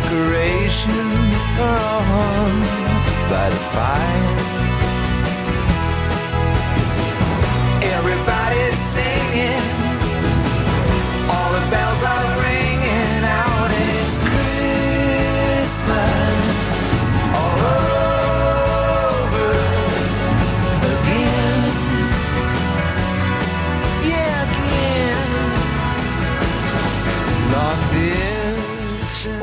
decorations are hung by the fire. Everybody's singing, all the bells are ringing out, and it's Christmas all over again. Yeah, again. Long distance.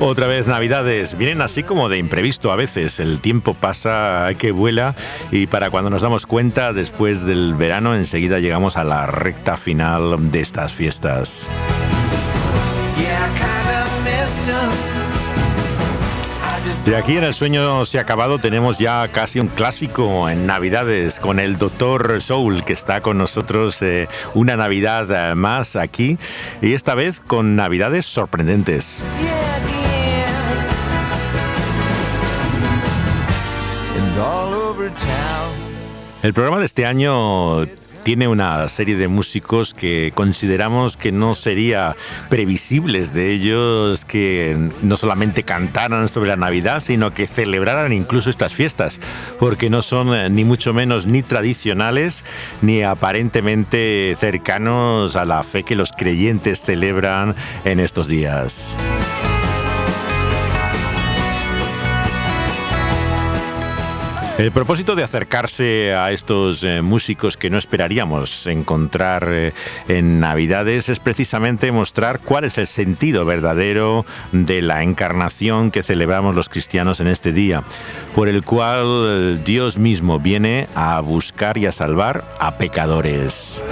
Otra vez Navidades, vienen así como de imprevisto a veces, el tiempo pasa que vuela y para cuando nos damos cuenta, después del verano, enseguida llegamos a la recta final de estas fiestas. Y aquí en El Sueño se ha acabado tenemos ya casi un clásico en Navidades con el Dr. Soul, que está con nosotros una Navidad más aquí, y esta vez con Navidades sorprendentes. El programa de este año tiene una serie de músicos que consideramos que no sería previsibles de ellos que no solamente cantaran sobre la Navidad, sino que celebraran incluso estas fiestas, porque no son ni mucho menos ni tradicionales ni aparentemente cercanos a la fe que los creyentes celebran en estos días. El propósito de acercarse a estos músicos que no esperaríamos encontrar en Navidades es precisamente mostrar cuál es el sentido verdadero de la encarnación que celebramos los cristianos en este día, por el cual Dios mismo viene a buscar y a salvar a pecadores.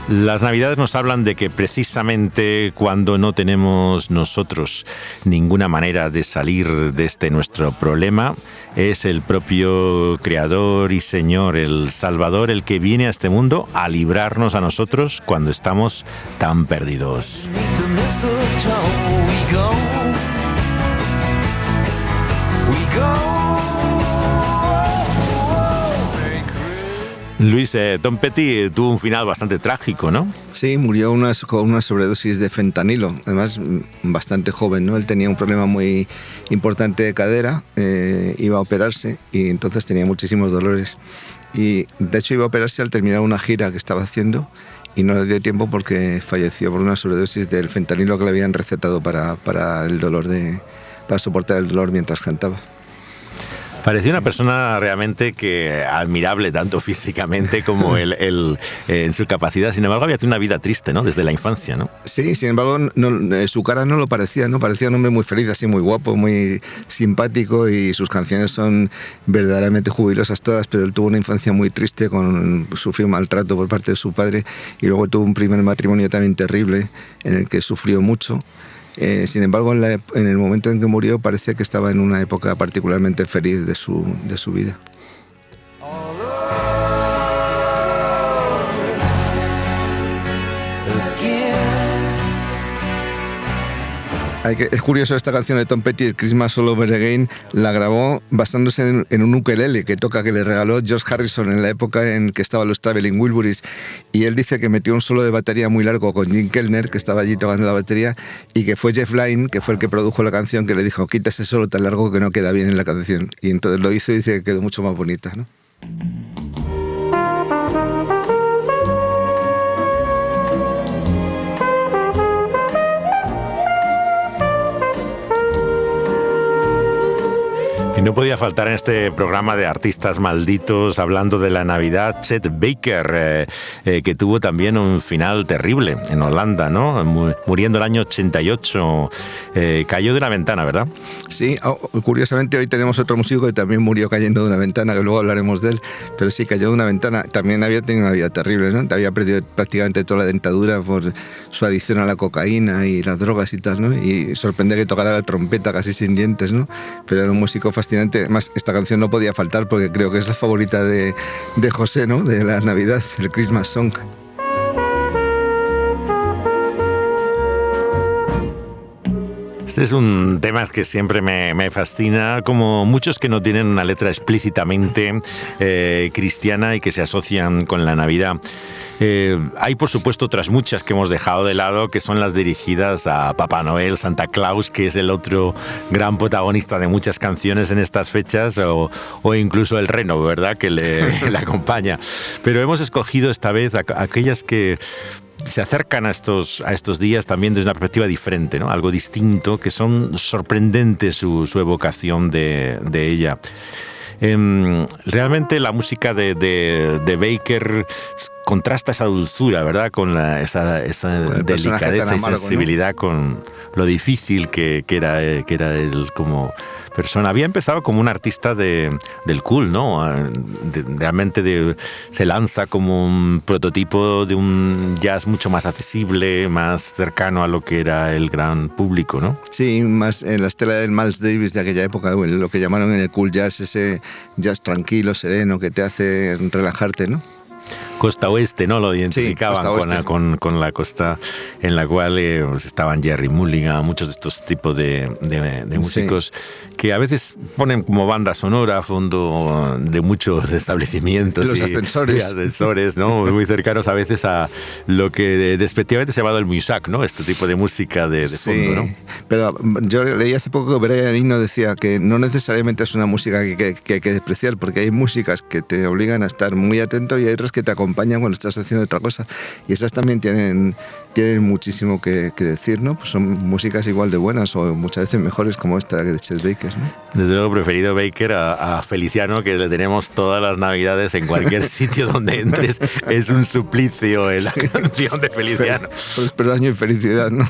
Las Navidades nos hablan de que precisamente cuando no tenemos nosotros ninguna manera de salir de este nuestro problema, es el propio Creador y Señor, el Salvador, el que viene a este mundo a librarnos a nosotros cuando estamos tan perdidos. Luis, Tom Petty tuvo un final bastante trágico, ¿no? Sí, murió con una sobredosis de fentanilo, además bastante joven, ¿no? Él tenía un problema muy importante de cadera, iba a operarse y entonces tenía muchísimos dolores. Y de hecho iba a operarse al terminar una gira que estaba haciendo y no le dio tiempo porque falleció por una sobredosis del fentanilo que le habían recetado para el dolor para soportar el dolor mientras cantaba. Parecía una persona realmente que admirable, tanto físicamente como en su capacidad. Sin embargo, había tenido una vida triste, ¿no? Desde la infancia, ¿no? Sí, sin embargo, su cara no lo parecía, ¿no? Parecía un hombre muy feliz, así muy guapo, muy simpático, y sus canciones son verdaderamente jubilosas todas, pero él tuvo una infancia muy triste, sufrió maltrato por parte de su padre, y luego tuvo un primer matrimonio también terrible, en el que sufrió mucho. Sin embargo, en el momento en que murió parecía que estaba en una época particularmente feliz de su vida. Es curioso esta canción de Tom Petty, el Christmas All Over Again, la grabó basándose en un ukelele que le regaló George Harrison en la época en que estaban los Traveling Wilburys, y él dice que metió un solo de batería muy largo con Jim Kellner, que estaba allí tocando la batería, y que fue Jeff Lynne, que fue el que produjo la canción, que le dijo: quita ese solo tan largo que no queda bien en la canción, y entonces lo hizo y dice que quedó mucho más bonita, ¿no? Y no podía faltar en este programa de artistas malditos hablando de la Navidad, Chet Baker, que tuvo también un final terrible en Holanda, ¿no? Muriendo el año 88. Cayó de una ventana, ¿verdad? Sí, curiosamente hoy tenemos otro músico que también murió cayendo de una ventana, que luego hablaremos de él, pero sí, cayó de una ventana. También había tenido una vida terrible, ¿no? Había perdido prácticamente toda la dentadura por su adicción a la cocaína y las drogas y tal, ¿no? Y sorprende que tocara la trompeta casi sin dientes, ¿no? Pero era un músico fascinante. Además, esta canción no podía faltar porque creo que es la favorita de José, ¿no? De la Navidad, el Christmas Song. Este es un tema que siempre me fascina, como muchos que no tienen una letra explícitamente cristiana y que se asocian con la Navidad. Hay, por supuesto, otras muchas que hemos dejado de lado, que son las dirigidas a Papá Noel, Santa Claus, que es el otro gran protagonista de muchas canciones en estas fechas, o incluso el reno, ¿verdad?, que le acompaña. Pero hemos escogido esta vez aquellas que se acercan a estos días también desde una perspectiva diferente, ¿no? Algo distinto, que son sorprendentes su evocación de ella. Realmente la música de Baker contrasta esa dulzura, ¿verdad?, con esa delicadeza y sensibilidad, ¿no?, con lo difícil que era él como persona. Había empezado como un artista del cool, ¿no? Realmente se lanza como un prototipo de un jazz mucho más accesible, más cercano a lo que era el gran público, ¿no? Sí, más en la estela del Miles Davis de aquella época, lo que llamaron en el cool jazz, ese jazz tranquilo, sereno, que te hace relajarte, ¿no? Costa Oeste, ¿no? Lo identificaban, sí, con la costa en la cual estaban Jerry Mulligan, muchos de estos tipos de músicos, sí, que a veces ponen como banda sonora a fondo de muchos establecimientos. Los ascensores, ¿no? Muy cercanos a veces a lo que despectivamente se ha llamado el musac, ¿no? Este tipo de música de fondo, ¿no? Pero yo leí hace poco que Brian Eno decía que no necesariamente es una música que hay que despreciar, porque hay músicas que te obligan a estar muy atento y hay otras que te acompañan cuando estás haciendo otra cosa, y esas también tienen muchísimo que decir, ¿no? Pues son músicas igual de buenas o muchas veces mejores, como esta de Chet Baker, ¿no? Desde luego preferido Baker a Feliciano, que le tenemos todas las navidades en cualquier sitio donde entres. Es un suplicio en la canción de Feliciano. Pues espero año y felicidad, ¿no?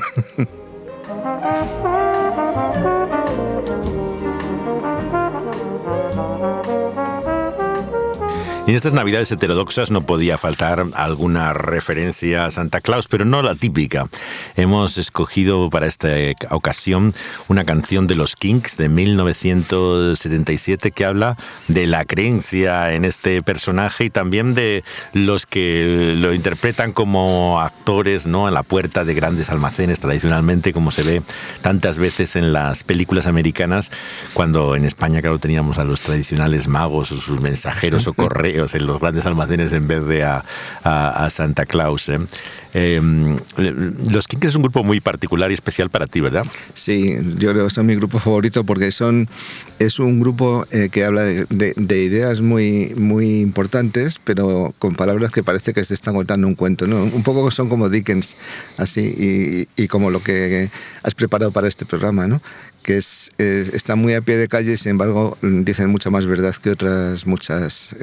Y en estas navidades heterodoxas no podía faltar alguna referencia a Santa Claus, pero no la típica. Hemos escogido para esta ocasión una canción de los Kinks de 1977 que habla de la creencia en este personaje y también de los que lo interpretan como actores, ¿no?, en la puerta de grandes almacenes, tradicionalmente, como se ve tantas veces en las películas americanas, cuando en España, claro, teníamos a los tradicionales magos o sus mensajeros o correos en los grandes almacenes en vez de a Santa Claus. Los Kinks es un grupo muy particular y especial para ti, ¿verdad? Sí, yo creo que son mi grupo favorito porque es un grupo que habla de ideas muy, muy importantes, pero con palabras que parece que se están contando un cuento, ¿no? Un poco son como Dickens, así, y como lo que has preparado para este programa, ¿no? Que está muy a pie de calle y sin embargo dicen mucha más verdad que otras muchas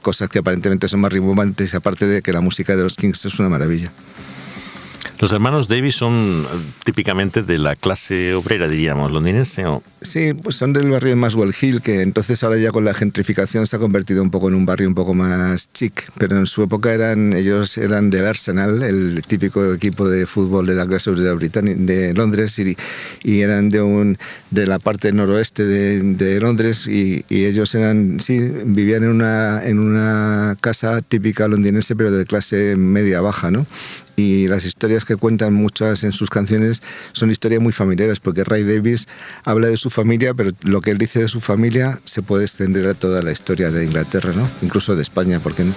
cosas que aparentemente son más rimbombantes, aparte de que la música de los Kinks es una maravilla. Los hermanos Davis son típicamente de la clase obrera, diríamos, londinense, ¿o? Sí, pues son del barrio de Muswell Hill, que entonces ahora ya con la gentrificación se ha convertido un poco en un barrio un poco más chic, pero en su época ellos eran del Arsenal, el típico equipo de fútbol de la clase obrera de Londres, y eran de la parte noroeste de Londres, y ellos vivían en una casa típica londinense, pero de clase media-baja, ¿no? Y las historias que cuentan muchas en sus canciones son historias muy familiares, porque Ray Davies habla de su familia, pero lo que él dice de su familia se puede extender a toda la historia de Inglaterra, ¿no? Incluso de España, ¿por qué no?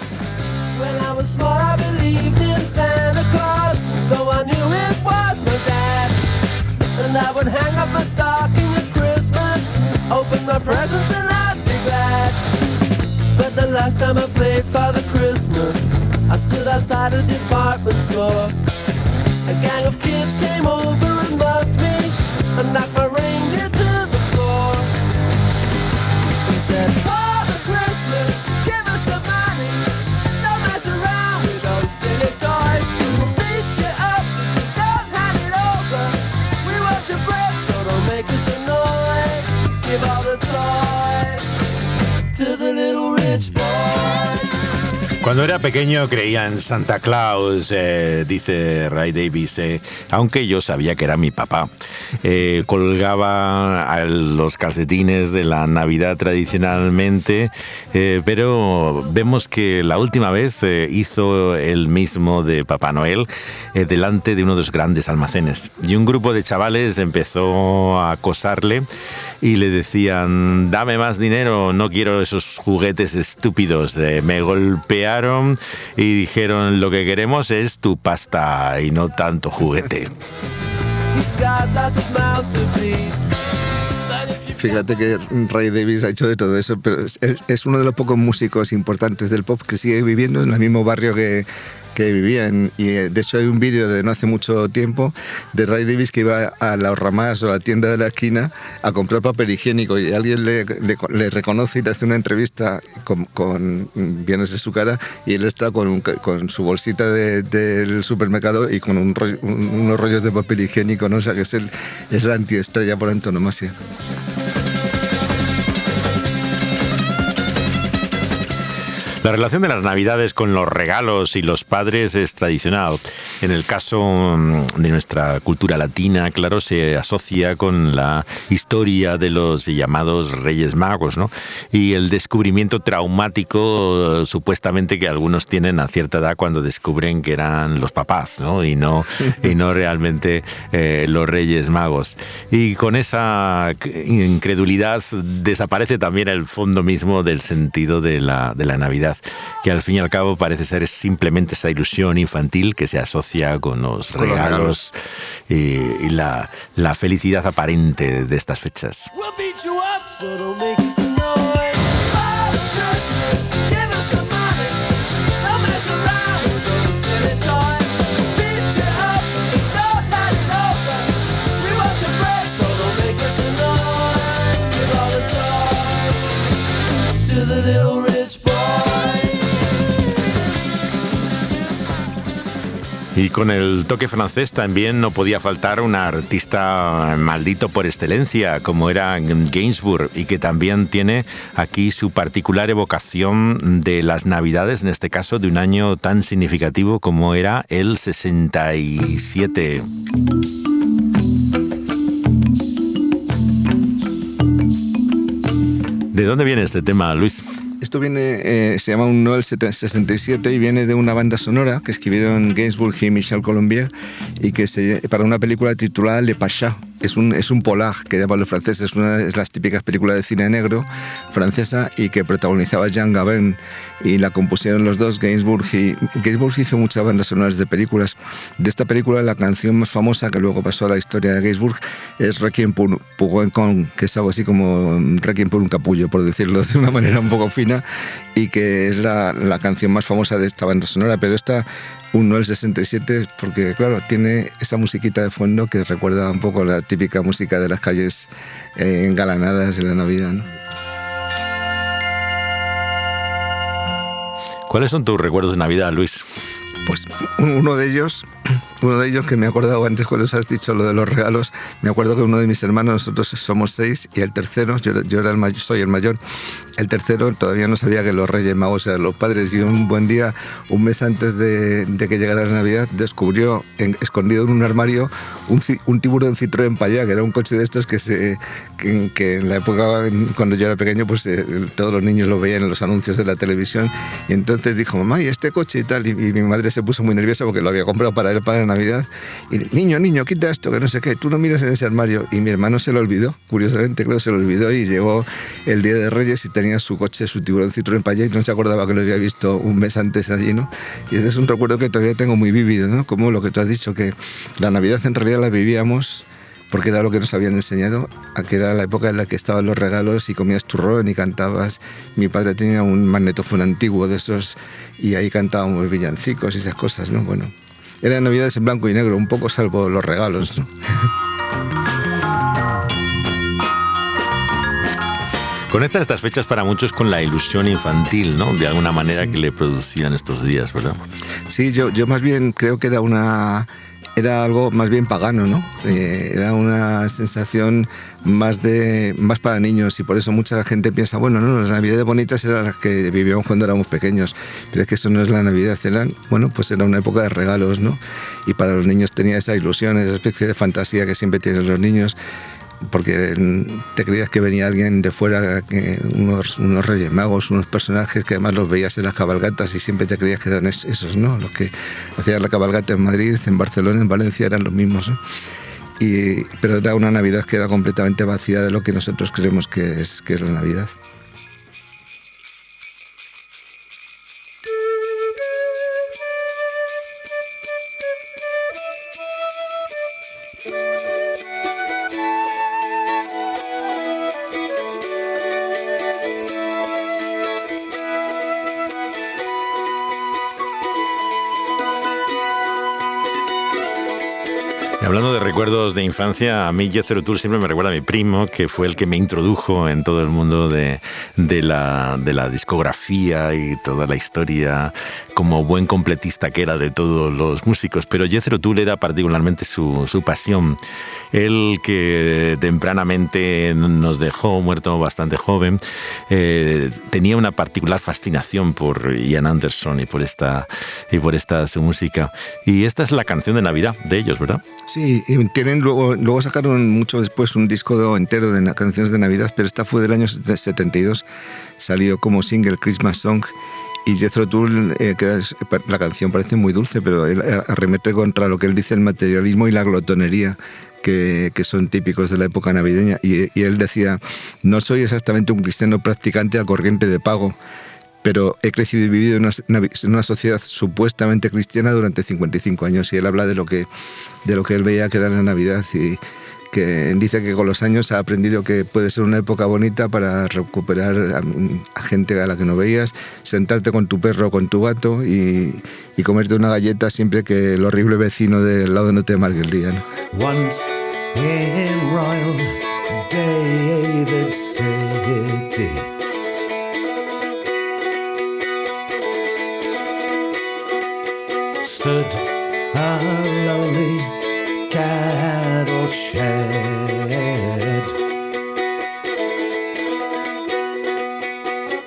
I stood outside a department store. A gang of kids came over and mugged me and knocked my reindeer to the floor. He said, Father Christmas, give us some money. Don't mess around with those silly toys. We'll beat you up if you don't hand it over. We want your bread, so don't make us annoy. Give all the toys to the little rich boys. Cuando era pequeño creía en Santa Claus, dice Ray Davies, aunque yo sabía que era mi papá. Colgaba los calcetines de la Navidad tradicionalmente, pero vemos que la última vez hizo el mismo de Papá Noel delante de uno de los grandes almacenes. Y un grupo de chavales empezó a acosarle y le decían, dame más dinero, no quiero esos juguetes estúpidos. Me golpearon sentaron y dijeron: lo que queremos es tu pasta y no tanto juguete. He's got lots of mouths to feed. But if you Fíjate que Ray Davies ha hecho de todo eso, pero es uno de los pocos músicos importantes del pop que sigue viviendo en el mismo barrio que vivían. Y de hecho hay un vídeo de no hace mucho tiempo de Ray Davies que iba a la Ahorramás o a la tienda de la esquina a comprar papel higiénico, y alguien le reconoce y le hace una entrevista con bienes de su cara, y él está con su bolsita del supermercado y con unos rollos de papel higiénico, ¿no? O sea que es la antiestrella por antonomasia. La relación de las Navidades con los regalos y los padres es tradicional. En el caso de nuestra cultura latina, claro, se asocia con la historia de los llamados Reyes Magos, ¿no? Y el descubrimiento traumático, supuestamente, que algunos tienen a cierta edad cuando descubren que eran los papás, ¿no? Y no realmente los Reyes Magos. Y con esa incredulidad desaparece también el fondo mismo del sentido de la Navidad, que al fin y al cabo parece ser simplemente esa ilusión infantil que se asocia con los regalos y la felicidad aparente de estas fechas. we'll beat you up, so don't make us annoyed. Father Christmas, give us some money. Don't mess around with those silly toys. Beat you up, don't let it over. We want your bread, so don't make us annoyed. Give all the toys to the little rich boy. Y con el toque francés también no podía faltar un artista maldito por excelencia, como era Gainsbourg, y que también tiene aquí su particular evocación de las Navidades, en este caso de un año tan significativo como era el 67. ¿De dónde viene este tema, Luis? Esto viene, se llama un Noel 67 y viene de una banda sonora que escribieron Gainsbourg y Michel Colombier, y para una película titulada Le Pacha. Es un polar que llaman los franceses, es una de las típicas películas de cine negro francesa, y que protagonizaba Jean Gabin, y la compusieron los dos, Gainsbourg hizo muchas bandas sonoras de películas. De esta película, la canción más famosa que luego pasó a la historia de Gainsbourg es Requiem pour un con, que es algo así como Requiem por un capullo, por decirlo de una manera un poco fina, y que es la canción más famosa de esta banda sonora. Pero esta, un Noel 67, porque claro, tiene esa musiquita de fondo que recuerda un poco la típica música de las calles engalanadas en la Navidad, ¿no? ¿Cuáles son tus recuerdos de Navidad, Luis? Pues uno de ellos que me he acordado antes cuando os has dicho lo de los regalos, me acuerdo que uno de mis hermanos, nosotros somos 6, y el tercero, yo era el mayor, soy el mayor, el tercero todavía no sabía que los Reyes Magos eran los padres, y un buen día, un mes antes de que llegara la Navidad, descubrió escondido en un armario un tiburón Citroën Payá, que era un coche de estos que en la época, cuando yo era pequeño, pues todos los niños lo veían en los anuncios de la televisión, y entonces dijo: mamá, ¿y este coche y tal? Y mi madre se puso muy nerviosa porque lo había comprado para él para Navidad, y niño, quita esto, que no sé qué, tú no miras en ese armario. Y mi hermano se lo olvidó, curiosamente creo que se lo olvidó, y llegó el día de Reyes y tenía su coche, su tiburón Citroën Payá, y no se acordaba que lo había visto un mes antes allí, ¿no? Y ese es un recuerdo que todavía tengo muy vívido, ¿no? Como lo que tú has dicho, que la Navidad en realidad la vivíamos porque era lo que nos habían enseñado, a que era la época en la que estaban los regalos y comías turrón y cantabas. Mi padre tenía un magnetofón antiguo de esos, y ahí cantábamos villancicos y esas cosas, ¿no? Bueno, eran Navidades en blanco y negro, un poco salvo los regalos, ¿no? Conectan estas fechas para muchos con la ilusión infantil, ¿no? De alguna manera, sí, que le producían estos días, ¿verdad? Sí, yo más bien creo que era algo más bien pagano, ¿no? Era una sensación más para niños, y por eso mucha gente piensa, bueno, no, las Navidades bonitas eran las que vivíamos cuando éramos pequeños, pero es que eso no es la Navidad, pues era una época de regalos, ¿no? Y para los niños tenía esa ilusión, esa especie de fantasía que siempre tienen los niños, porque te creías que venía alguien de fuera, unos Reyes Magos, unos personajes que además los veías en las cabalgatas, y siempre te creías que eran esos, ¿no? Los que hacían la cabalgata en Madrid, en Barcelona, en Valencia, eran los mismos, ¿no? Pero era una Navidad que era completamente vacía de lo que nosotros creemos que es la Navidad. Hablando de recuerdos de infancia, a mí Jethro Tull siempre me recuerda a mi primo, que fue el que me introdujo en todo el mundo de la discografía y toda la historia, como buen completista que era de todos los músicos. Pero Jethro Tull era particularmente su pasión. Él, que tempranamente nos dejó, muerto bastante joven, tenía una particular fascinación por Ian Anderson y por esta su música. Y esta es la canción de Navidad de ellos, ¿verdad? Sí, y luego sacaron mucho después un disco entero de canciones de Navidad, pero esta fue del año 72, salió como single Christmas Song, y Jethro Tull, la canción parece muy dulce, pero él arremete contra lo que él dice el materialismo y la glotonería, que son típicos de la época navideña, y él decía: no soy exactamente un cristiano practicante al corriente de pago, pero he crecido y vivido en una sociedad supuestamente cristiana durante 55 años, y él habla de lo que él veía que era la Navidad, y que dice que con los años ha aprendido que puede ser una época bonita para recuperar a gente a la que no veías, sentarte con tu perro o con tu gato y comerte una galleta siempre que el horrible vecino del lado no te amargue el día, ¿no? Once in Royal David City, stood a lowly cattle shed,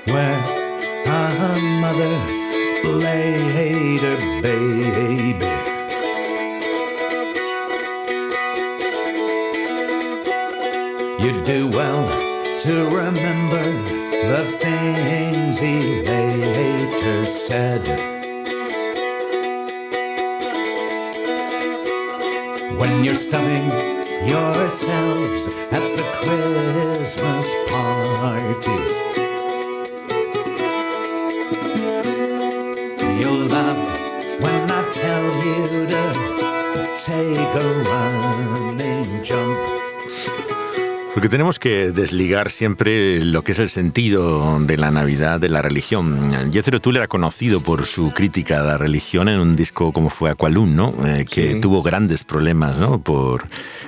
where a mother laid her baby. You do well to remember the things he later said. When you're stuffing yourselves at the Christmas parties, you'll laugh when I tell you to take a running jump. Porque tenemos que desligar siempre lo que es el sentido de la Navidad de la religión. Jethro Tull era conocido por su crítica a la religión en un disco como fue Aqualung, ¿no? Que sí. Tuvo grandes problemas, ¿no? Por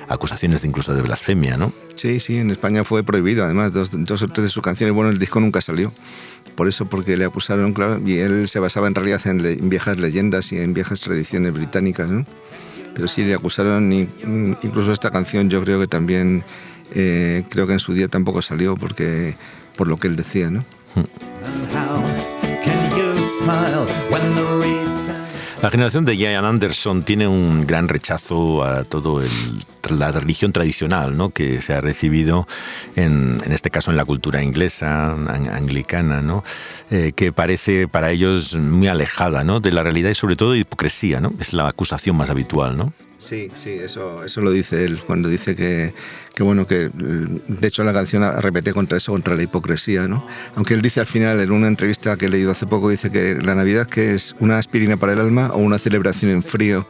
acusaciones incluso de blasfemia, ¿no? Sí, en España fue prohibido, además, dos o tres de sus canciones, bueno, el disco nunca salió. Por eso, porque le acusaron, claro, y él se basaba en realidad en viejas leyendas y en viejas tradiciones británicas, ¿no? Pero sí le acusaron, y incluso esta canción yo creo que también... creo que en su día tampoco salió por lo que él decía, ¿no? La generación de Ian Anderson tiene un gran rechazo a todo la religión tradicional, ¿no? Que se ha recibido en este caso en la cultura inglesa, anglicana, ¿no? Que parece para ellos muy alejada, ¿no? De la realidad y sobre todo de hipocresía, ¿no? Es la acusación más habitual, ¿no? Sí, eso lo dice él, cuando dice que bueno, que de hecho la canción repite contra eso, contra la hipocresía, ¿no? Aunque él dice al final, en una entrevista que he leído hace poco, dice que la Navidad, que es una aspirina para el alma o una celebración en frío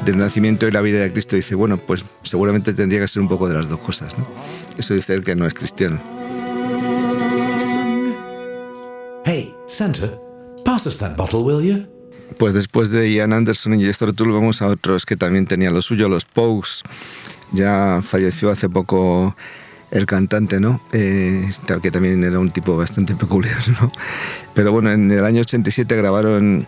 del nacimiento y la vida de Cristo, dice, bueno, pues seguramente tendría que ser un poco de las dos cosas, ¿no? Eso dice él, que no es cristiano. Hey, Santa, pass us that bottle, will you? Pues después de Ian Anderson y Jethro Tull vamos a otros que también tenían lo suyo, los Pogues. Ya falleció hace poco el cantante, ¿no? Que también era un tipo bastante peculiar, ¿no? Pero bueno, en el año 87 grabaron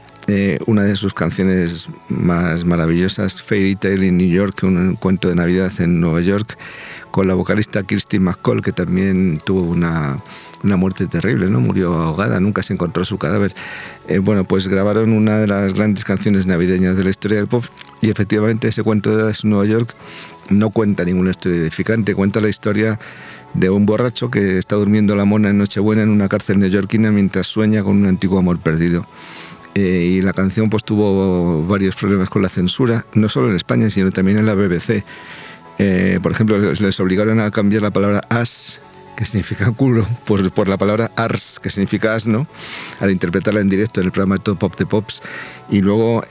una de sus canciones más maravillosas, Fairy Tale in New York, un cuento de Navidad en Nueva York, con la vocalista Kirsty MacColl, que también tuvo una muerte terrible, ¿no? Murió ahogada, nunca se encontró su cadáver. Bueno, pues grabaron una de las grandes canciones navideñas de la historia del pop, y efectivamente ese cuento de hadas en Nueva York no cuenta ninguna historia edificante, cuenta la historia de un borracho que está durmiendo la mona en Nochebuena en una cárcel neoyorquina mientras sueña con un antiguo amor perdido. Y la canción pues tuvo varios problemas con la censura, no solo en España, sino también en la BBC. Por ejemplo, les obligaron a cambiar la palabra ass, que significa culo, por la palabra ars, que significa asno, al interpretarla en directo en el programa Top of the Pops. Y luego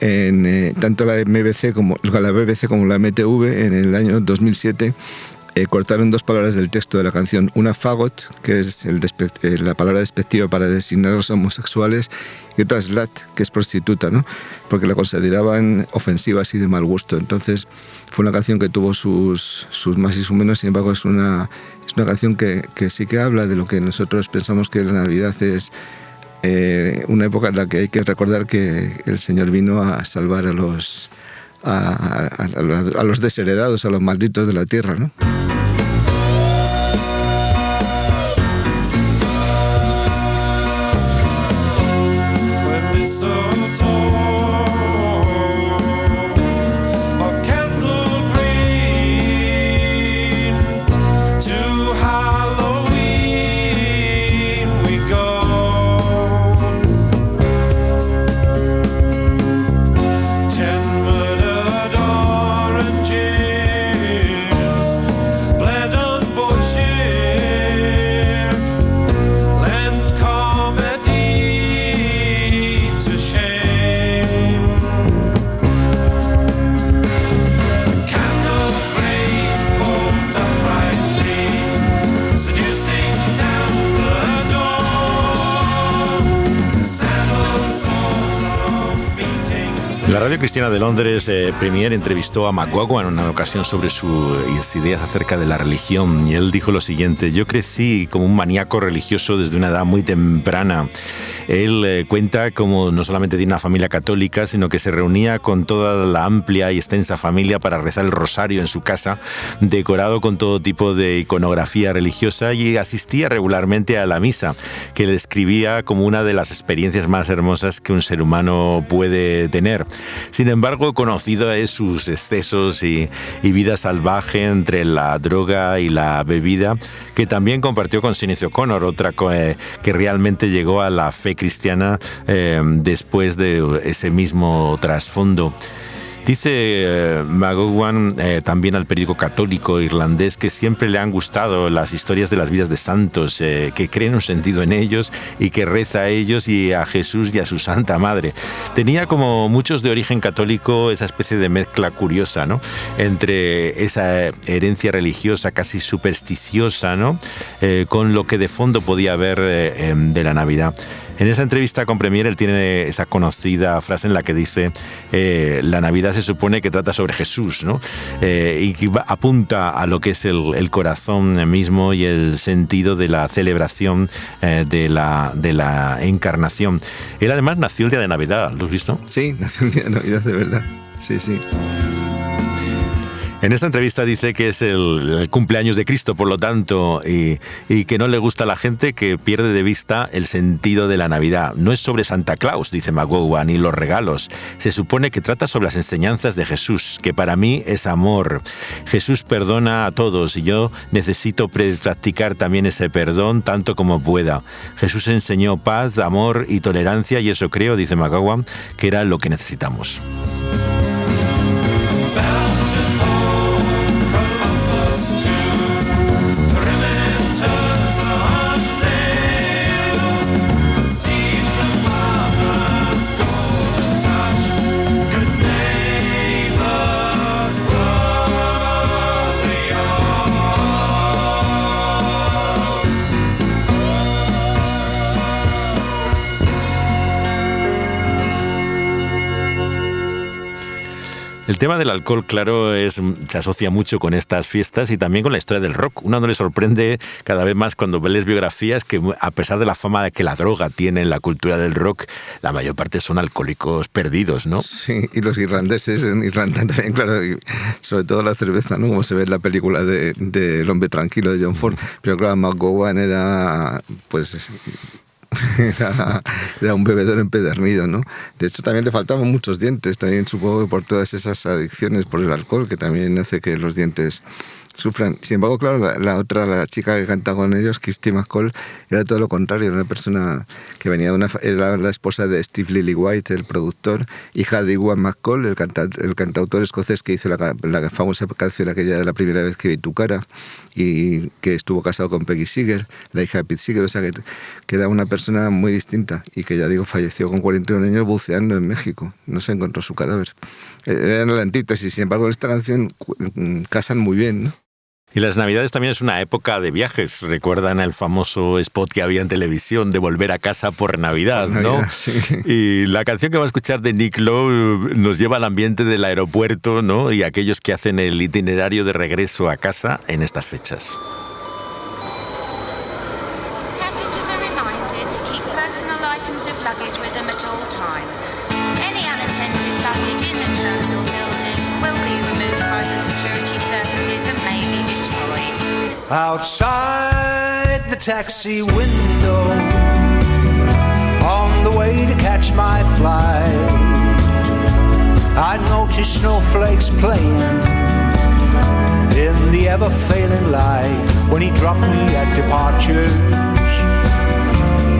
tanto la BBC como la MTV en el año 2007 cortaron 2 palabras del texto de la canción. Una fagot, que es la palabra despectiva para designar a los homosexuales, y otra slut, que es prostituta, ¿no? Porque la consideraban ofensiva, así de mal gusto. Entonces fue una canción que tuvo sus más y sus menos. Sin embargo, es una canción que sí que habla de lo que nosotros pensamos que la Navidad es, una época en la que hay que recordar que el Señor vino a salvar a los desheredados, a los malditos de la tierra, ¿no? La Radio Cristiana de Londres, Premier, entrevistó a McGowan en una ocasión sobre sus ideas acerca de la religión, y él dijo lo siguiente: yo crecí como un maníaco religioso desde una edad muy temprana. Él cuenta como no solamente tiene una familia católica, sino que se reunía con toda la amplia y extensa familia para rezar el rosario en su casa, decorado con todo tipo de iconografía religiosa, y asistía regularmente a la misa, que describía como una de las experiencias más hermosas que un ser humano puede tener. Sin embargo, conocido es sus excesos y vida salvaje entre la droga y la bebida, que también compartió con Sinéad O'Connor, otra que realmente llegó a la fe cristiana después de ese mismo trasfondo. Dice McGowan también al periódico católico irlandés que siempre le han gustado las historias de las vidas de santos, que creen un sentido en ellos y que reza a ellos y a Jesús y a su Santa Madre. Tenía, como muchos de origen católico, esa especie de mezcla curiosa, ¿no?, entre esa herencia religiosa casi supersticiosa, ¿no?, con lo que de fondo podía haber de la Navidad. En esa entrevista con Premier, él tiene esa conocida frase en la que dice la Navidad se supone que trata sobre Jesús, ¿no? Y que apunta a lo que es el corazón mismo y el sentido de la celebración de la encarnación. Él además nació el día de Navidad, ¿lo has visto? Sí, nació el día de Navidad, de verdad. Sí, sí. En esta entrevista dice que es el cumpleaños de Cristo, por lo tanto, y que no le gusta a la gente que pierde de vista el sentido de la Navidad. No es sobre Santa Claus, dice McGowan, ni los regalos. Se supone que trata sobre las enseñanzas de Jesús, que para mí es amor. Jesús perdona a todos y yo necesito practicar también ese perdón tanto como pueda. Jesús enseñó paz, amor y tolerancia, y eso creo, dice McGowan, que era lo que necesitamos. El tema del alcohol, claro, se asocia mucho con estas fiestas y también con la historia del rock. Uno no le sorprende cada vez más cuando ve las biografías que, a pesar de la fama que la droga tiene en la cultura del rock, la mayor parte son alcohólicos perdidos, ¿no? Sí, y los irlandeses en Irlanda también, claro, y sobre todo la cerveza, ¿no?, como se ve en la película de El hombre tranquilo de John Ford. Pero claro, McGowan era, pues... Era un bebedor empedernido, ¿no? De hecho, también le faltaban muchos dientes, también supongo que por todas esas adicciones por el alcohol, que también hace que los dientes sufran. Sin embargo, claro, la chica que canta con ellos, Kirsty MacColl, era todo lo contrario, era una persona que venía de era la esposa de Steve Lillywhite, el productor, hija de Ewan MacColl, el cantautor escocés que hizo la famosa canción aquella de La primera vez que vi tu cara, y que estuvo casado con Peggy Seeger, la hija de Pete Seeger, o sea que era una persona muy distinta y que, ya digo, falleció con 41 años buceando en México. No se encontró su cadáver. Era la antítesis, sin embargo, en esta canción casan muy bien, ¿no? Y las Navidades también es una época de viajes. Recuerdan el famoso spot que había en televisión de volver a casa por Navidad, ¿no? Sí. Y la canción que vamos a escuchar de Nick Lowe nos lleva al ambiente del aeropuerto, ¿no? Y aquellos que hacen el itinerario de regreso a casa en estas fechas. Passengers are reminded to keep personal items of luggage with them at all times. Any unattended luggage in the terminal building will be removed by the security services and may be destroyed. Outside the taxi window, on the way to catch my flight, I noticed snowflakes playing in the ever-failing light. When he dropped me at departures,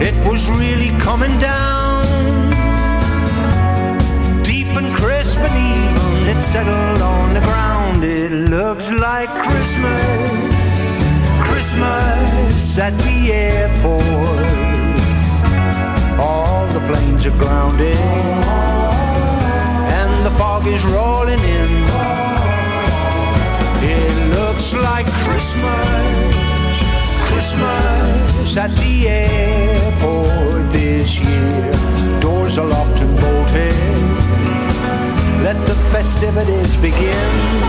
it was really coming down, deep and crisp and even. It settled on the ground. It looks like Christmas, Christmas at the airport. All the planes are grounded and the fog is rolling in. It looks like Christmas, Christmas at the airport this year. Doors are locked and bolted. Let the festivities begin.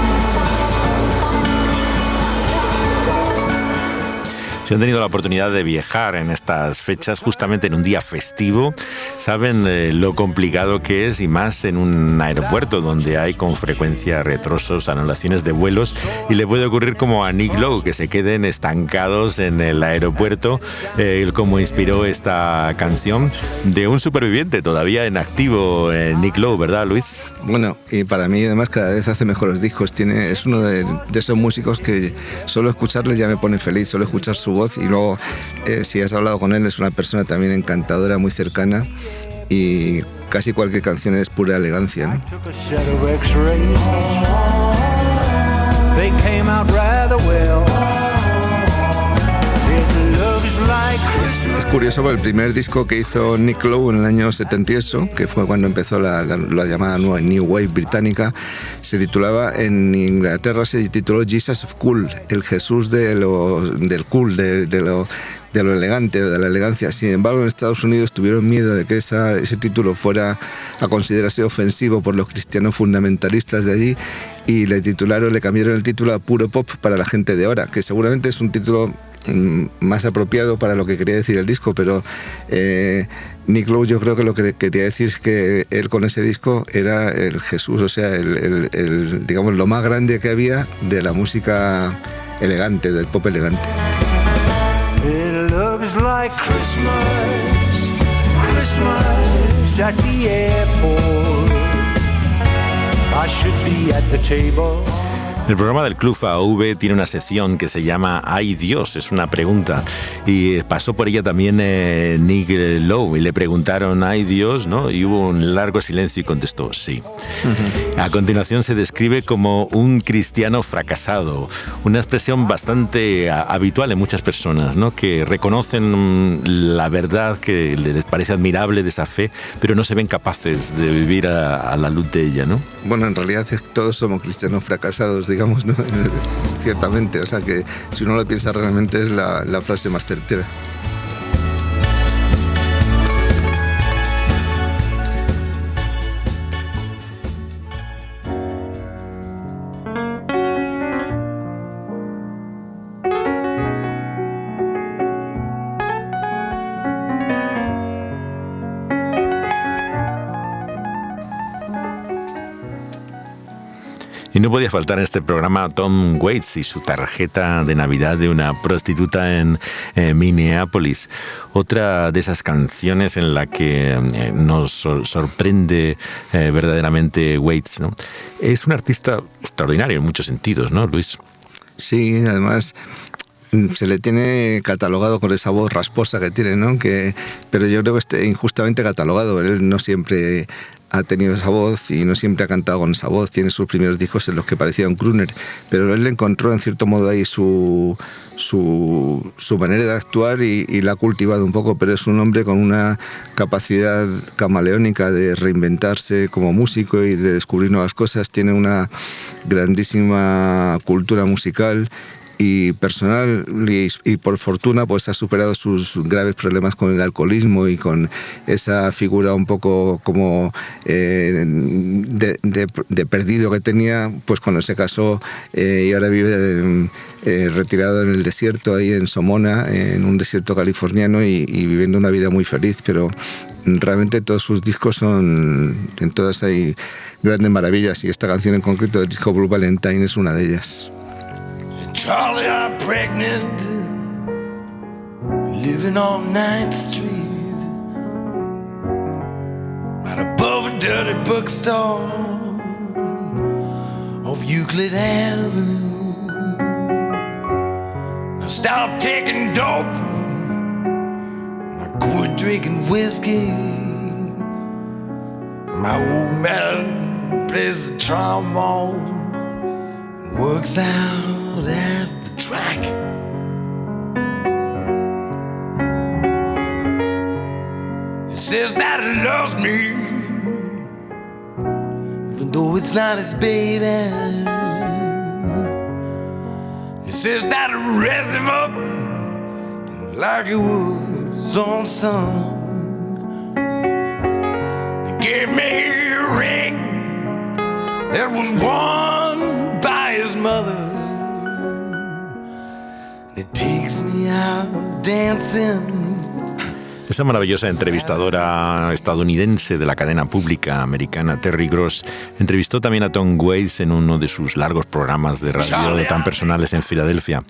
Si han tenido la oportunidad de viajar en estas fechas, justamente en un día festivo, saben lo complicado que es, y más en un aeropuerto donde hay con frecuencia retrasos, anulaciones de vuelos, y le puede ocurrir como a Nick Lowe, que se queden estancados en el aeropuerto, como inspiró esta canción de un superviviente todavía en activo, Nick Lowe, ¿verdad, Luis? Bueno, y para mí además cada vez hace mejores discos. Es uno de esos músicos que solo escucharles ya me pone feliz, solo escuchar su voz, y luego si has hablado con él es una persona también encantadora, muy cercana, y casi cualquier canción es pura elegancia, ¿no? Es curioso, porque el primer disco que hizo Nick Lowe en el año 78, que fue cuando empezó la llamada nueva New Wave británica, se titulaba, en Inglaterra se tituló Jesus of Cool, el Jesús del cool, de lo elegante, de la elegancia. Sin embargo, en Estados Unidos tuvieron miedo de que ese título fuera a considerarse ofensivo por los cristianos fundamentalistas de allí, y le cambiaron el título a Puro Pop para la gente de ahora, que seguramente es un título más apropiado para lo que quería decir el disco, pero Nick Lowe, yo creo que lo que quería decir es que él con ese disco era el Jesús, o sea, digamos, lo más grande que había de la música elegante, del pop elegante. It looks like Christmas, Christmas at the airport. I should be at the table. El programa del Club AV tiene una sección que se llama ¿Hay Dios? Es una pregunta. Y pasó por ella también Nick Lowe, y le preguntaron ¿hay Dios? ¿No? Y hubo un largo silencio y contestó sí. Uh-huh. A continuación se describe como un cristiano fracasado, una expresión bastante habitual en muchas personas, ¿no? Que reconocen la verdad, que les parece admirable de esa fe, pero no se ven capaces de vivir a la luz de ella, ¿no? Bueno, en realidad todos somos cristianos fracasados, digamos, ¿no? Ciertamente, o sea que si uno lo piensa realmente es la frase más certera. Y no podía faltar en este programa Tom Waits y su tarjeta de Navidad de una prostituta en Minneapolis. Otra de esas canciones en la que nos sorprende verdaderamente Waits, ¿no? Es un artista extraordinario en muchos sentidos, ¿no, Luis? Sí, además se le tiene catalogado con esa voz rasposa que tiene, ¿no? Pero yo creo que está injustamente catalogado. Él no siempre ha tenido esa voz y no siempre ha cantado con esa voz. Tiene sus primeros discos en los que parecía un crooner, pero él encontró en cierto modo ahí su manera de actuar y la ha cultivado un poco, pero es un hombre con una capacidad camaleónica de reinventarse como músico y de descubrir nuevas cosas. Tiene una grandísima cultura musical y personal y por fortuna pues ha superado sus graves problemas con el alcoholismo y con esa figura un poco como de perdido que tenía, pues cuando se casó y ahora vive retirado en el desierto, ahí en Somona, en un desierto californiano y viviendo una vida muy feliz, pero realmente todos sus discos son, en todas hay grandes maravillas y esta canción en concreto del disco Blue Valentine es una de ellas. Charlie, I'm pregnant, living on 9th Street, right above a dirty bookstore off Euclid Avenue. Now stop taking dope, I quit drinking whiskey. My old man plays the trombone, works out at the track. He says that he loves me, even though it's not his baby. He says that he raised him up like he was his own son. He gave me a ring that was worn by his mother. It takes me out dancing. Esa maravillosa entrevistadora estadounidense de la cadena pública americana, Terry Gross, entrevistó también a Tom Waits en uno de sus largos programas de radio tan personales en Filadelfia.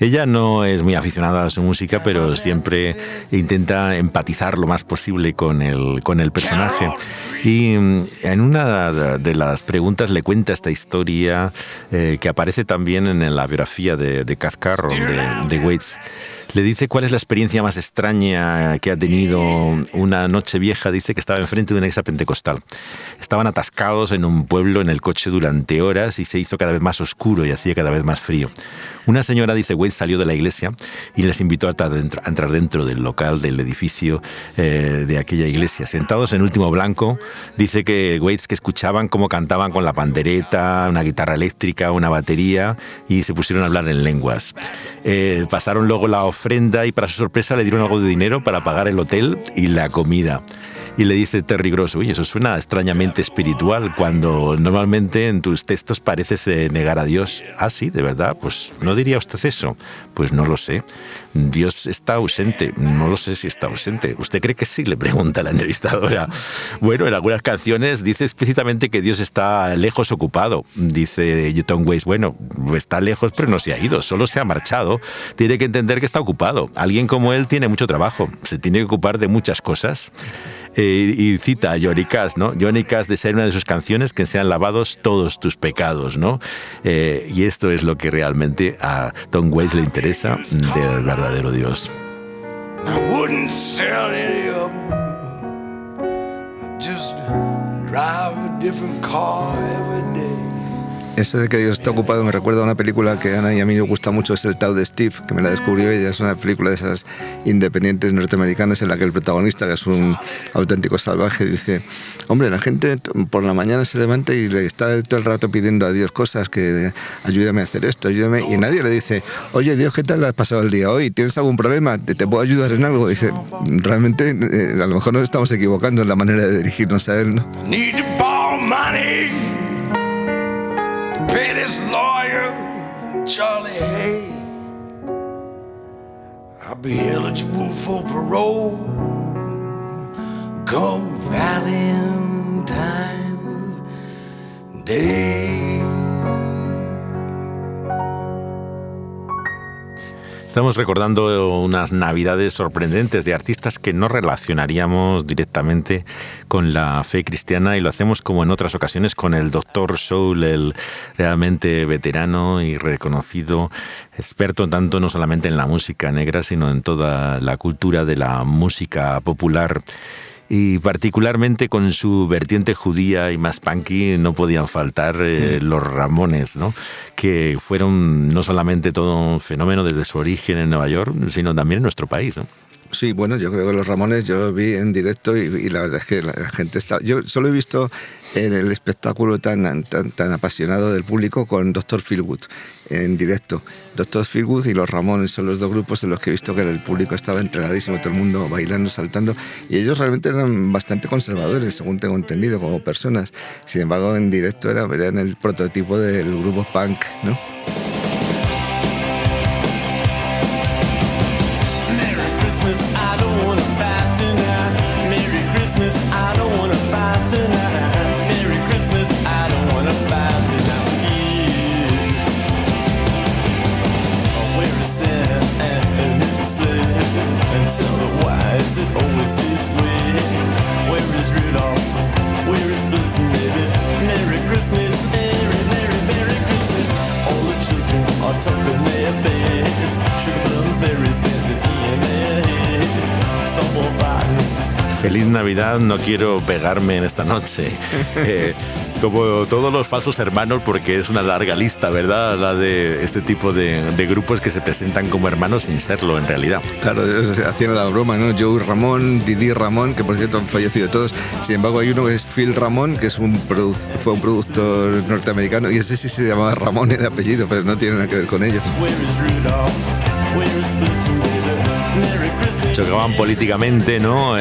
Ella no es muy aficionada a su música, pero siempre intenta empatizar lo más posible con el personaje. Y en una de las preguntas le cuenta esta historia que aparece también en la biografía de Cath Carroll, de Waits. Le dice cuál es la experiencia más extraña que ha tenido. Una noche vieja, dice que estaba enfrente de una iglesia pentecostal. Estaban atascados en un pueblo en el coche durante horas y se hizo cada vez más oscuro y hacía cada vez más frío. Una señora, dice Waits, salió de la iglesia y les invitó a entrar dentro del local, del edificio de aquella iglesia. Sentados en último blanco, dice que Waits que escuchaban cómo cantaban con la pandereta, una guitarra eléctrica, una batería y se pusieron a hablar en lenguas. Pasaron luego la ofrenda y para su sorpresa le dieron algo de dinero para pagar el hotel y la comida. Y le dice Terry Gross, uy, eso suena extrañamente espiritual, cuando normalmente en tus textos pareces negar a Dios. Ah, sí, de verdad, pues ¿no diría usted eso? Pues no lo sé. Dios está ausente. No lo sé si está ausente. ¿Usted cree que sí?, le pregunta la entrevistadora. Bueno, en algunas canciones dice explícitamente que Dios está lejos, ocupado. Dice Tom Waits, bueno, está lejos pero no se ha ido, solo se ha marchado. Tiene que entender que está ocupado. Alguien como él tiene mucho trabajo, se tiene que ocupar de muchas cosas. Y cita a Johnny Cash, ¿no? Johnny Cash desea una de sus canciones que sean lavados todos tus pecados, ¿no? Y esto es lo que realmente a Tom Waits le interesa del verdadero Dios. I wouldn't sell any of them, just drive a different car every day. Eso de que Dios está ocupado me recuerda a una película que a Ana y a mí nos gusta mucho, es El Tao de Steve, que me la descubrió ella. Es una película de esas independientes norteamericanas en la que el protagonista, que es un auténtico salvaje, dice, hombre, la gente por la mañana se levanta y le está todo el rato pidiendo a Dios cosas, que ayúdame a hacer esto, ayúdame, y nadie le dice, oye Dios, ¿qué tal has pasado el día hoy? ¿Tienes algún problema? ¿Te puedo ayudar en algo? Dice, realmente a lo mejor nos estamos equivocando en la manera de dirigirnos a él, ¿no? Need to borrow money, pay this lawyer, Charlie Hay. I'll be eligible for parole come Valentine's Day. Estamos recordando unas navidades sorprendentes de artistas que no relacionaríamos directamente con la fe cristiana, y lo hacemos como en otras ocasiones con el Dr. Soul, el realmente veterano y reconocido experto tanto no solamente en la música negra, sino en toda la cultura de la música popular. Y particularmente con su vertiente judía y más punky no podían faltar los Ramones, ¿no? Que fueron no solamente todo un fenómeno desde su origen en Nueva York, sino también en nuestro país, ¿no? Sí, bueno, yo creo que los Ramones yo los vi en directo y la verdad es que la gente está... Yo solo he visto en el espectáculo tan apasionado del público con Dr. Feelgood en directo. Dr. Feelgood y los Ramones son los dos grupos en los que he visto que el público estaba entregadísimo, todo el mundo bailando, saltando, y ellos realmente eran bastante conservadores, según tengo entendido, como personas. Sin embargo, en directo eran el prototipo del grupo punk, ¿no? Feliz Navidad, no quiero pegarme en esta noche. Como todos los falsos hermanos, porque es una larga lista, ¿verdad? La de este tipo de grupos que se presentan como hermanos sin serlo en realidad. Claro, hacían la broma, ¿no? Joe Ramón, Didi Ramón, que por cierto han fallecido todos. Sin embargo, hay uno que es Phil Ramón, que fue un productor norteamericano, y ese sí se llamaba Ramón de apellido, pero no tiene nada que ver con ellos. Chocaban políticamente, ¿no?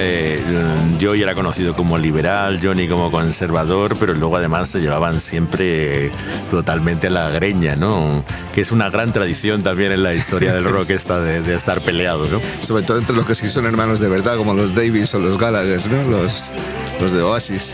Joey era conocido como liberal, Johnny como conservador, pero luego además se llevaban siempre totalmente a la greña, ¿no? Que es una gran tradición también en la historia del rock esta de estar peleados, ¿no? Sobre todo entre los que sí son hermanos de verdad, como los Davis o los Gallagher, ¿no? Los de Oasis.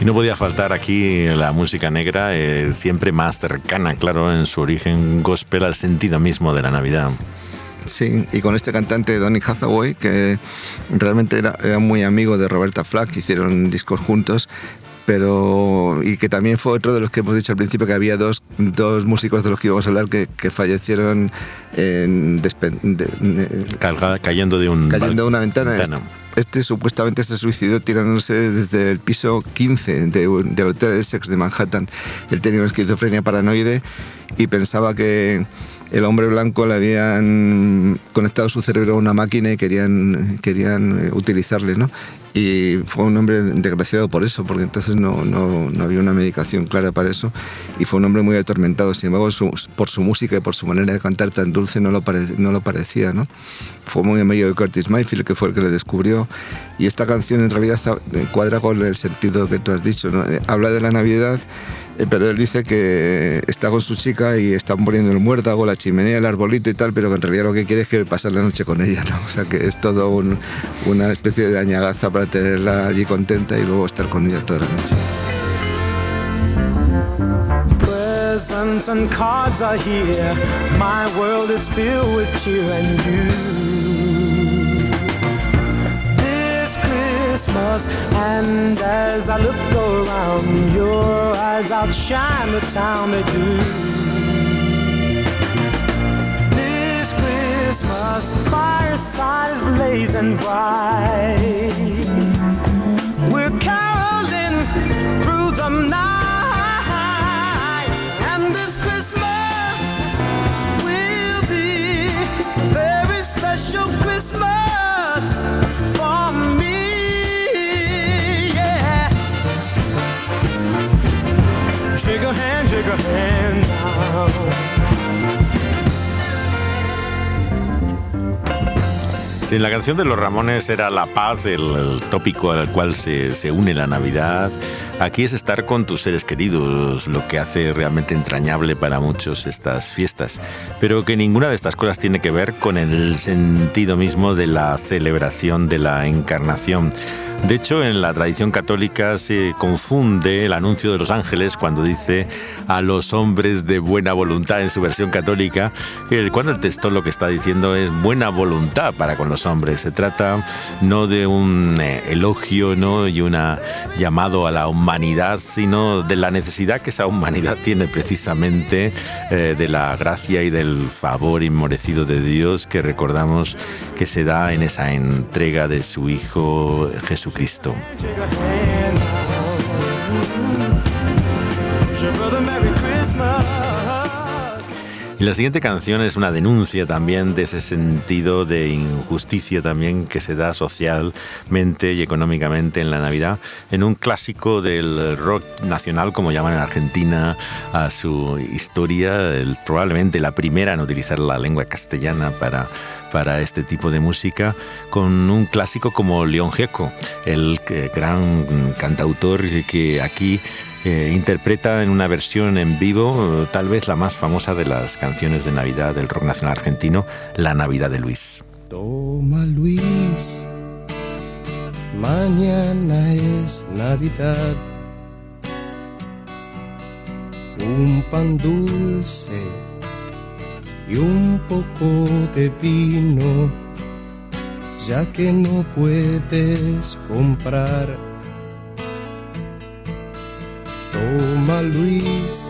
Y no podía faltar aquí la música negra, siempre más cercana, claro, en su origen gospel al sentido mismo de la Navidad. Sí, y con este cantante Donny Hathaway, que realmente era muy amigo de Roberta Flack, hicieron discos juntos, y que también fue otro de los que hemos dicho al principio, que había dos músicos de los que íbamos a hablar que fallecieron cayendo de una ventana. Este supuestamente se suicidó tirándose desde el piso 15 del Hotel Essex de Manhattan. Él tenía una esquizofrenia paranoide y pensaba que el hombre blanco le habían conectado su cerebro a una máquina y querían utilizarle, ¿no? Y fue un hombre desgraciado por eso, porque entonces no había una medicación clara para eso, y fue un hombre muy atormentado. Sin embargo, por su música y por su manera de cantar tan dulce no lo parecía, ¿no? Fue muy amigo de Curtis Mayfield, que fue el que le descubrió, y esta canción en realidad cuadra con el sentido que tú has dicho, ¿no? Habla de la Navidad, pero él dice que está con su chica y están poniendo el muérdago, la chimenea, el arbolito y tal, pero que en realidad lo que quiere es que pasar la noche con ella, ¿no? O sea, que es todo una especie de añagaza para tenerla allí contenta y luego estar con ella toda la noche. Presents and cards are here. My world is filled with cheer and you. This Christmas, and as I look around, your eyes outshine the town they do. This Christmas, the fireside is blazing bright. We're caroling through the night. Shake a hand now. Sí, la canción de los Ramones era la paz, el tópico al cual se une la Navidad. Aquí es estar con tus seres queridos, lo que hace realmente entrañable para muchos estas fiestas. Pero que ninguna de estas cosas tiene que ver con el sentido mismo de la celebración de la encarnación. De hecho, en la tradición católica se confunde el anuncio de los ángeles cuando dice a los hombres de buena voluntad en su versión católica, cuando el texto lo que está diciendo es buena voluntad para con los hombres. Se trata no de un elogio, ¿no?, y un llamado a la humanidad, sino de la necesidad que esa humanidad tiene precisamente de la gracia y del favor inmerecido de Dios, que recordamos que se da en esa entrega de su Hijo Jesucristo. Y la siguiente canción es una denuncia también de ese sentido de injusticia también que se da socialmente y económicamente en la Navidad, en un clásico del rock nacional, como llaman en Argentina a su historia, probablemente la primera en utilizar la lengua castellana para este tipo de música, con un clásico como León Gieco, el gran cantautor que aquí interpreta en una versión en vivo, tal vez la más famosa de las canciones de Navidad del rock nacional argentino, La Navidad de Luis. Toma, Luis, mañana es Navidad. Un pan dulce y un poco de vino, ya que no puedes comprar. Toma, Luis,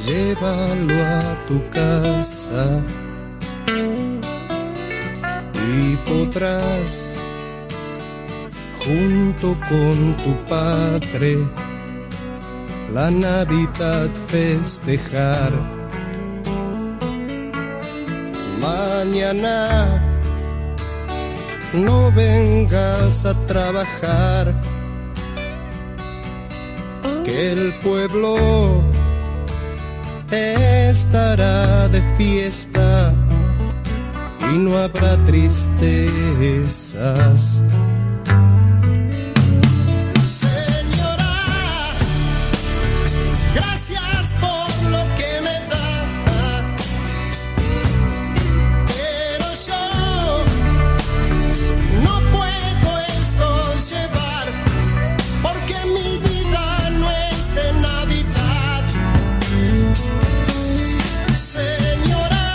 llévalo a tu casa y podrás, junto con tu padre, la Navidad festejar. Mañana no vengas a trabajar, que el pueblo estará de fiesta y no habrá tristezas. Señora, gracias por lo que me da, pero yo no puedo esto llevar, porque mi vida no es de Navidad. Señora,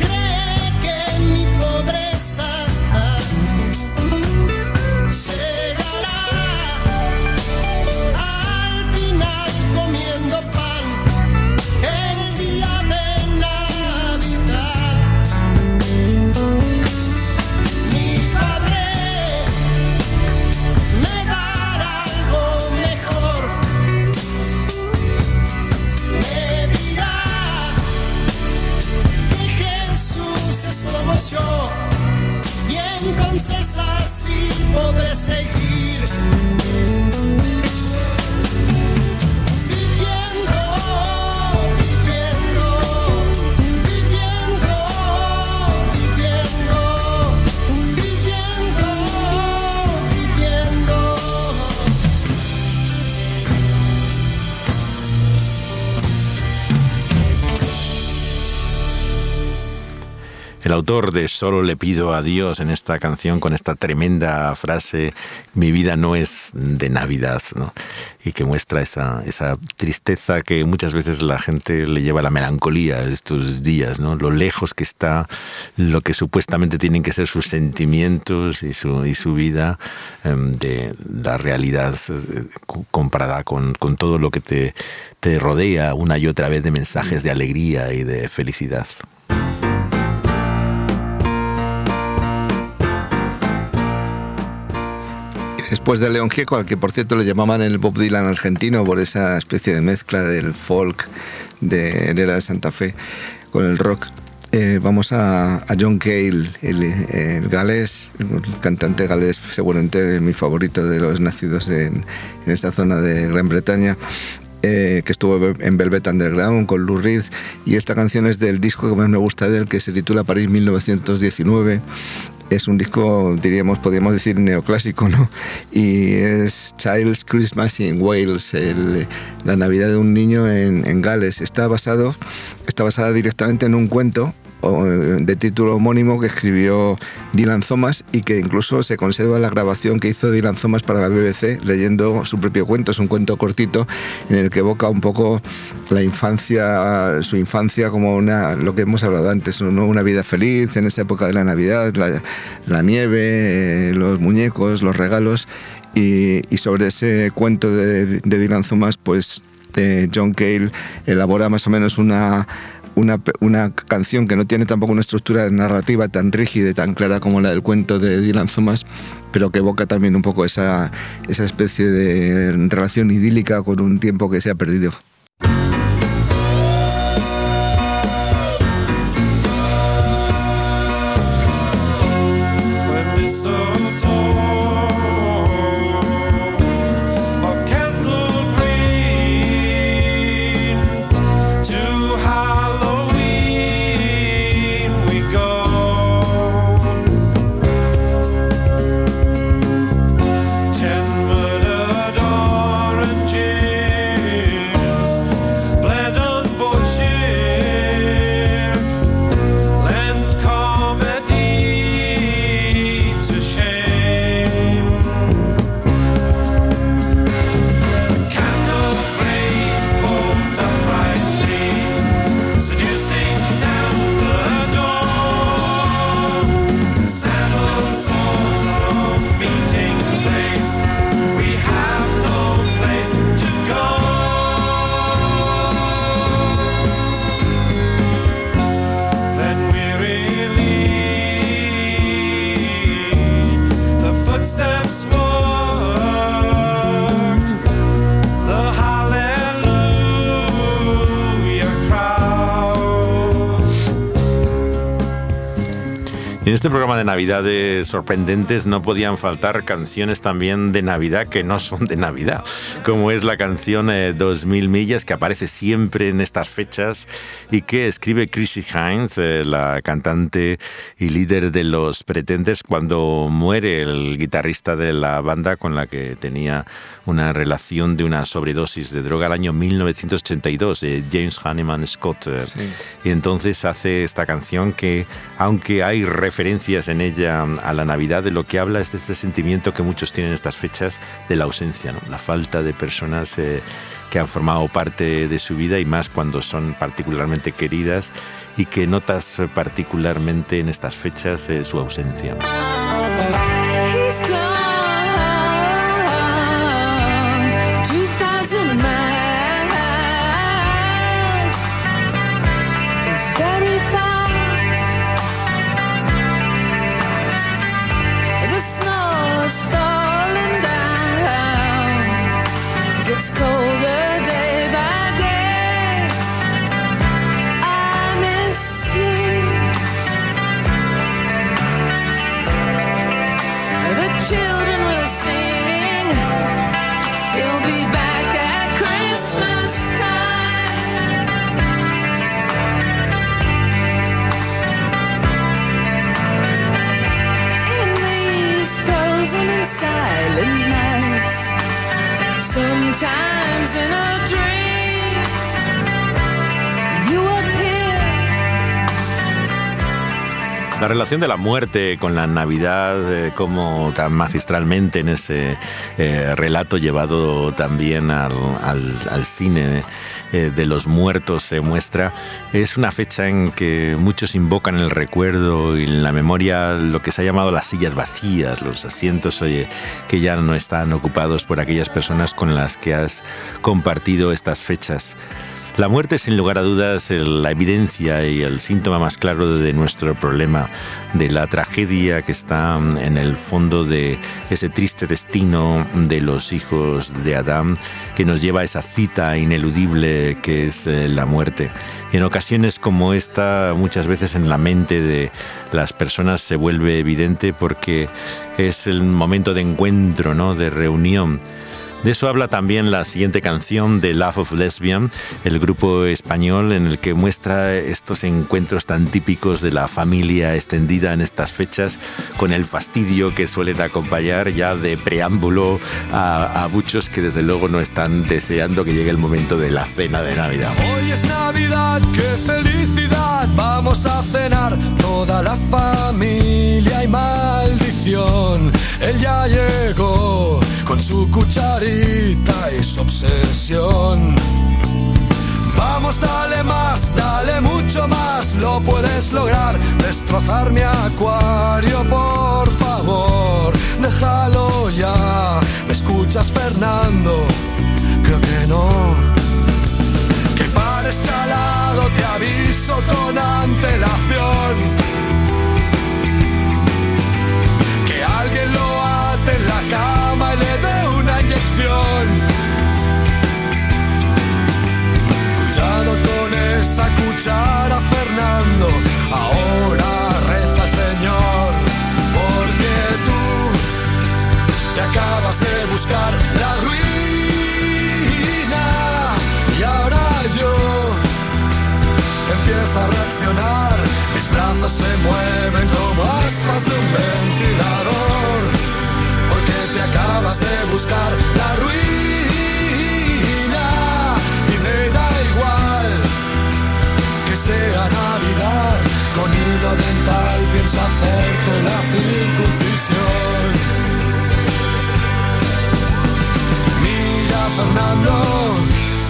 cree que mi pobreza llegará al final comiendo pan el día de Navidad. Mi padre me dará algo mejor, me dirá que Jesús es como yo, y entonces así podré seguir viviendo, viviendo, viviendo, viviendo, viviendo, viviendo. El autor de Solo le pido a Dios en esta canción, con esta tremenda frase, mi vida no es de Navidad, ¿no?, y que muestra esa tristeza que muchas veces la gente le lleva a la melancolía estos días, ¿no?, lo lejos que está lo que supuestamente tienen que ser sus sentimientos y su vida de la realidad comparada con todo lo que te rodea una y otra vez de mensajes de alegría y de felicidad. Después de León Gieco, al que por cierto le llamaban el Bob Dylan argentino por esa especie de mezcla del folk de Herrera de Santa Fe con el rock, vamos a John Cale, el galés, el cantante galés, seguramente mi favorito de los nacidos en esa zona de Gran Bretaña, que estuvo en Velvet Underground con Lou Reed, y esta canción es del disco que más me gusta de él, que se titula París 1919. Es un disco, podríamos decir, neoclásico, ¿no? Y es Child's Christmas in Wales, la Navidad de un niño en Gales. Está basada directamente en un cuento de título homónimo que escribió Dylan Thomas y que incluso se conserva la grabación que hizo Dylan Thomas para la BBC leyendo su propio cuento. Es un cuento cortito en el que evoca un poco la infancia, su infancia como lo que hemos hablado antes, ¿no? Una vida feliz en esa época de la Navidad, la nieve, los muñecos, los regalos, y sobre ese cuento de Dylan Thomas, pues John Cale elabora más o menos una canción que no tiene tampoco una estructura narrativa tan rígida y tan clara como la del cuento de Dylan Thomas, pero que evoca también un poco esa especie de relación idílica con un tiempo que se ha perdido. En este programa de Navidades sorprendentes no podían faltar canciones también de Navidad que no son de Navidad, como es la canción 2000 millas, que aparece siempre en estas fechas y que escribe Chrissie Hynde, la cantante y líder de los Pretenders, cuando muere el guitarrista de la banda con la que tenía una relación de una sobredosis de droga el año 1982, James Honeyman Scott. Sí. Y entonces hace esta canción que, aunque hay referencias en ella a la Navidad, de lo que habla es de este sentimiento que muchos tienen en estas fechas de la ausencia, ¿no? La falta de personas que han formado parte de su vida, y más cuando son particularmente queridas, y que notas particularmente en estas fechas su ausencia. It's colder day by day. I miss you. The children will sing. He'll be back at Christmas time. In these frozen and silent nights, sometimes in a dream, you appear. La relación de la muerte con la Navidad, como tan magistralmente en ese relato llevado también al cine de los muertos se muestra, es una fecha en que muchos invocan el recuerdo y en la memoria lo que se ha llamado las sillas vacías, los asientos que ya no están ocupados por aquellas personas con las que has compartido estas fechas. La muerte es sin lugar a dudas la evidencia y el síntoma más claro de nuestro problema, de la tragedia que está en el fondo de ese triste destino de los hijos de Adán, que nos lleva a esa cita ineludible que es la muerte. Y en ocasiones como esta, muchas veces en la mente de las personas se vuelve evidente porque es el momento de encuentro, ¿no?, de reunión. De eso habla también la siguiente canción de Love of Lesbian, el grupo español, en el que muestra estos encuentros tan típicos de la familia extendida en estas fechas, con el fastidio que suelen acompañar ya de preámbulo a muchos que desde luego no están deseando que llegue el momento de la cena de Navidad. Hoy es Navidad, qué felicidad, vamos Vamos a cenar toda la familia y maldición. Él ya llegó con su cucharita y su obsesión. Vamos, dale más, dale mucho más, lo puedes lograr. Destrozar mi acuario, por favor, déjalo ya. ¿Me escuchas, Fernando? Creo que no. Que pares chalado, te aviso con antelación. Que alguien lo ate en la cama y le dé una inyección. Con esa cuchara, Fernando, ahora reza al Señor, porque tú te acabas de buscar la ruina y ahora yo empiezo a reaccionar, mis brazos se mueven como aspas de un ventilador, porque te acabas de buscar la ruina. Sea Navidad, con hilo dental pienso hacerte la circuncisión. Mira, Fernando,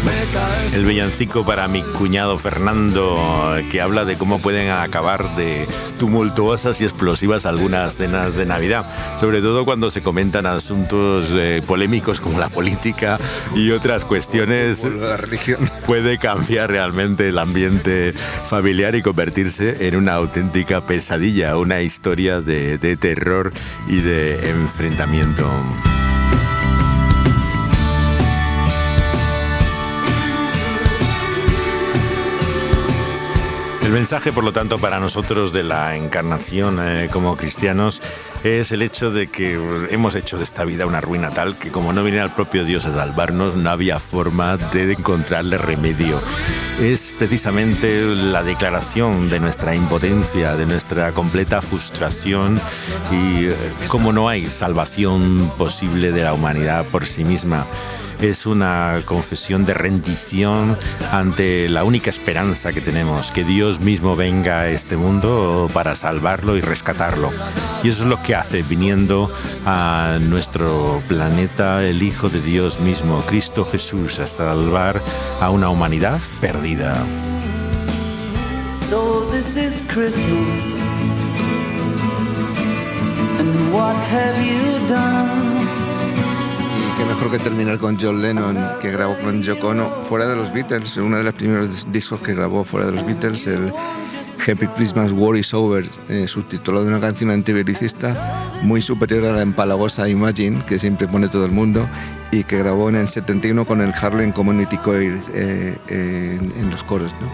me caes. El villancico para mi cuñado Fernando, que habla de cómo pueden acabar de tumultuosas y explosivas algunas cenas de Navidad, sobre todo cuando se comentan asuntos polémicos como la política y otras cuestiones. La religión. Puede cambiar realmente el ambiente familiar y convertirse en una auténtica pesadilla, una historia de terror y de enfrentamiento. El mensaje, por lo tanto, para nosotros de la encarnación como cristianos es el hecho de que hemos hecho de esta vida una ruina tal que como no viniera el propio Dios a salvarnos, no había forma de encontrarle remedio. Es precisamente la declaración de nuestra impotencia, de nuestra completa frustración y cómo no hay salvación posible de la humanidad por sí misma. Es una confesión de rendición ante la única esperanza que tenemos, que Dios mismo venga a este mundo para salvarlo y rescatarlo. Y eso es lo que hace viniendo a nuestro planeta el Hijo de Dios mismo, Cristo Jesús, a salvar a una humanidad perdida. So this is Christmas, and what have you done? Qué mejor que terminar con John Lennon, que grabó con Yoko Ono fuera de los Beatles, uno de los primeros discos que grabó fuera de los Beatles, el Happy Christmas, War is Over, subtitulado de una canción antibelicista muy superior a la empalagosa Imagine, que siempre pone todo el mundo, y que grabó en el 71 con el Harlem Community Choir en los coros, ¿no?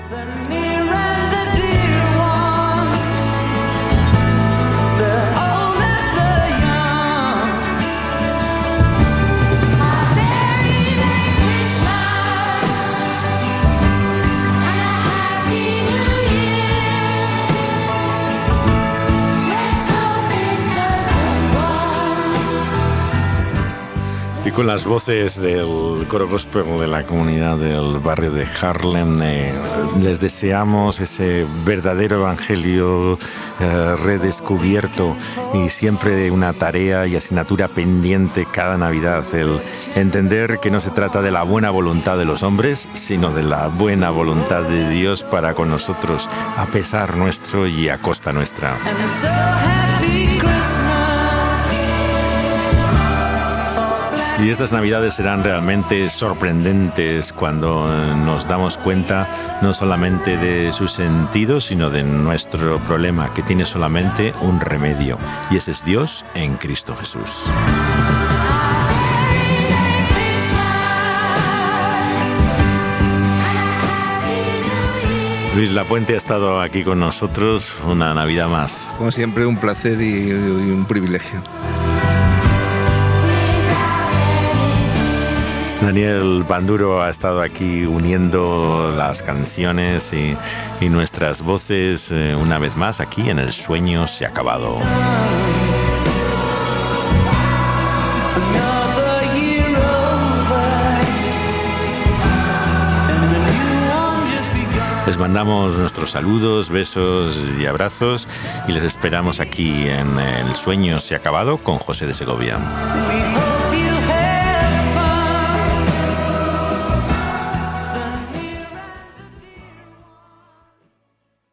Con las voces del coro gospel de la comunidad del barrio de Harlem, les deseamos ese verdadero evangelio redescubierto y siempre una tarea y asignatura pendiente cada Navidad, el entender que no se trata de la buena voluntad de los hombres, sino de la buena voluntad de Dios para con nosotros, a pesar nuestro y a costa nuestra. Y estas Navidades serán realmente sorprendentes cuando nos damos cuenta no solamente de su sentido, sino de nuestro problema, que tiene solamente un remedio, y ese es Dios en Cristo Jesús. Luis Lapuente ha estado aquí con nosotros una Navidad más. Como siempre, un placer y un privilegio. Daniel Panduro ha estado aquí uniendo las canciones y nuestras voces una vez más aquí en El Sueño se ha acabado. Les mandamos nuestros saludos, besos y abrazos y les esperamos aquí en El sueño se ha acabado con José de Segovia.